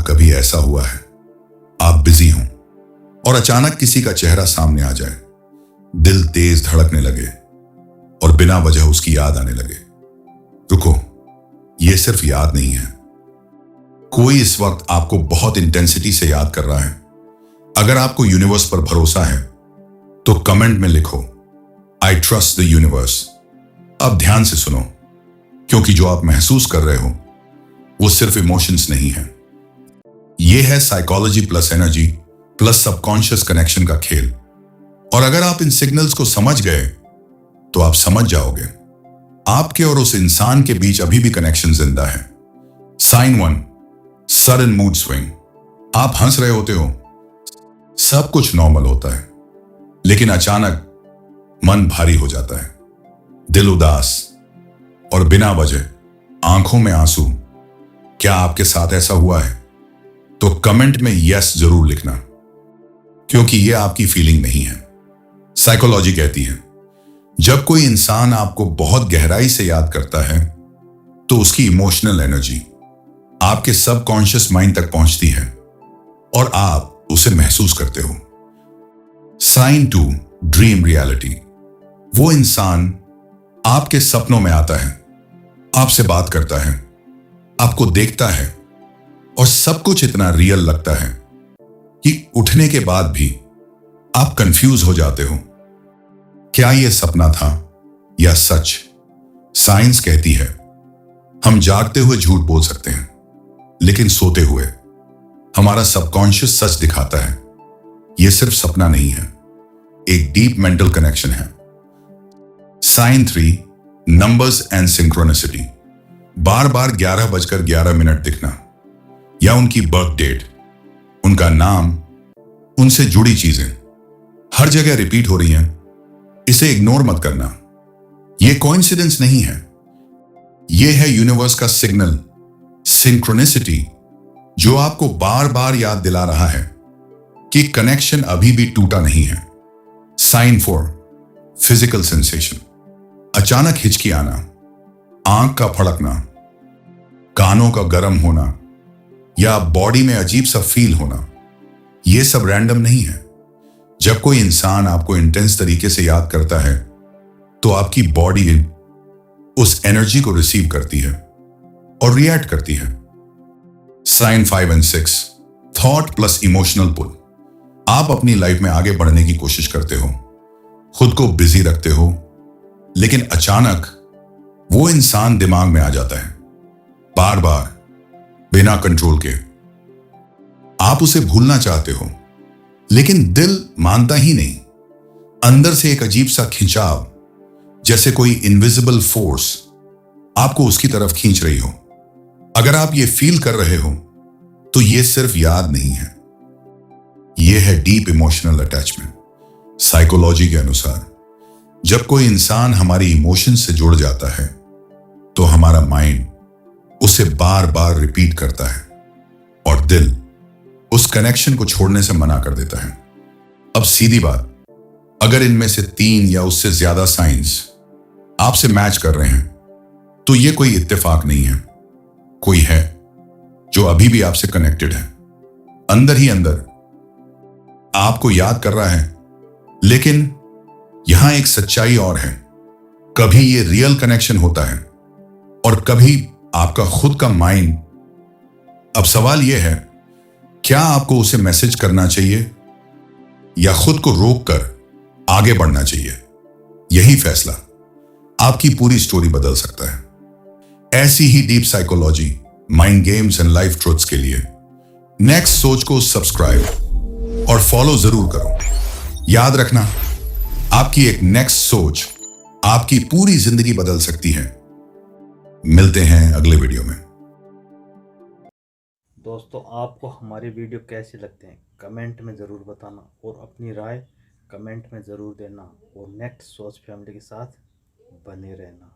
कभी ऐसा हुआ है, आप बिजी हों और अचानक किसी का चेहरा सामने आ जाए, दिल तेज धड़कने लगे और बिना वजह उसकी याद आने लगे? रुको, यह सिर्फ याद नहीं है, कोई इस वक्त आपको बहुत इंटेंसिटी से याद कर रहा है। अगर आपको यूनिवर्स पर भरोसा है तो कमेंट में लिखो, आई ट्रस्ट द यूनिवर्स। अब ध्यान से सुनो, क्योंकि जो आप महसूस कर रहे हो वो सिर्फ इमोशंस नहीं है, यह है psychology plus energy plus subconscious connection का खेल। और अगर आप इन सिग्नल्स को समझ गए तो आप समझ जाओगे आपके और उस इंसान के बीच अभी भी कनेक्शन जिंदा है। Sign 1, sudden mood swing. आप हंस रहे होते हो, सब कुछ नॉर्मल होता है, लेकिन अचानक मन भारी हो जाता है, दिल उदास और बिना वजह आंखों में आंसू। क्या आपके साथ ऐसा हुआ है? तो कमेंट में यस जरूर लिखना, क्योंकि यह आपकी फीलिंग नहीं है। साइकोलॉजी कहती है जब कोई इंसान आपको बहुत गहराई से याद करता है तो उसकी इमोशनल एनर्जी आपके सबकॉन्शियस माइंड तक पहुंचती है और आप उसे महसूस करते हो। Sign 2, dream reality. वो इंसान आपके सपनों में आता है, आपसे बात करता है, आपको देखता है और सब कुछ इतना रियल लगता है कि उठने के बाद भी आप कंफ्यूज हो जाते हो, क्या यह सपना था या सच? साइंस कहती है हम जागते हुए झूठ बोल सकते हैं, लेकिन सोते हुए हमारा सबकॉन्शियस सच दिखाता है। यह सिर्फ सपना नहीं है, एक डीप मेंटल कनेक्शन है। Sign 3, numbers and synchronicity. बार बार 11:11 दिखना या उनकी बर्थ डेट, उनका नाम, उनसे जुड़ी चीजें हर जगह रिपीट हो रही हैं, इसे इग्नोर मत करना। यह कोइंसिडेंस नहीं है, यह है यूनिवर्स का सिग्नल, सिंक्रोनिसिटी, जो आपको बार बार याद दिला रहा है कि कनेक्शन अभी भी टूटा नहीं है। Sign 4, physical sensation. अचानक हिचकी आना, आंख का फड़कना, कानों का गर्म होना या बॉडी में अजीब सा फील होना, यह सब रैंडम नहीं है। जब कोई इंसान आपको इंटेंस तरीके से याद करता है तो आपकी बॉडी उस एनर्जी को रिसीव करती है और रिएक्ट करती है। साइन 5 और 6, थॉट प्लस इमोशनल पुल। आप अपनी लाइफ में आगे बढ़ने की कोशिश करते हो, खुद को बिजी रखते हो, लेकिन अचानक वो इंसान दिमाग में आ जाता है, बार बार, बिना कंट्रोल के। आप उसे भूलना चाहते हो, लेकिन दिल मानता ही नहीं। अंदर से एक अजीब सा खिंचाव, जैसे कोई इनविजिबल फोर्स आपको उसकी तरफ खींच रही हो। अगर आप ये फील कर रहे हो तो ये सिर्फ याद नहीं है, ये है डीप इमोशनल अटैचमेंट। साइकोलॉजी के अनुसार जब कोई इंसान हमारी इमोशन से जुड़ जाता है तो हमारा माइंड उसे बार बार रिपीट करता है और दिल उस कनेक्शन को छोड़ने से मना कर देता है। अब सीधी बात, अगर इनमें से 3 या उससे ज्यादा साइंस आपसे मैच कर रहे हैं तो यह कोई इत्तेफाक नहीं है, कोई है जो अभी भी आपसे कनेक्टेड है, अंदर ही अंदर आपको याद कर रहा है। लेकिन यहां एक सच्चाई और है, कभी यह रियल कनेक्शन होता है और कभी आपका खुद का माइंड। अब सवाल यह है, क्या आपको उसे मैसेज करना चाहिए या खुद को रोककर आगे बढ़ना चाहिए? यही फैसला आपकी पूरी स्टोरी बदल सकता है। ऐसी ही deep psychology, mind games and life truths के लिए नेक्स्ट सोच को सब्सक्राइब और फॉलो जरूर करो। याद रखना, आपकी एक नेक्स्ट सोच आपकी पूरी जिंदगी बदल सकती है। मिलते हैं अगले वीडियो में। दोस्तों, आपको हमारी वीडियो कैसे लगते हैं कमेंट में ज़रूर बताना और अपनी राय कमेंट में ज़रूर देना और नेक्स्ट सोच फैमिली के साथ बने रहना।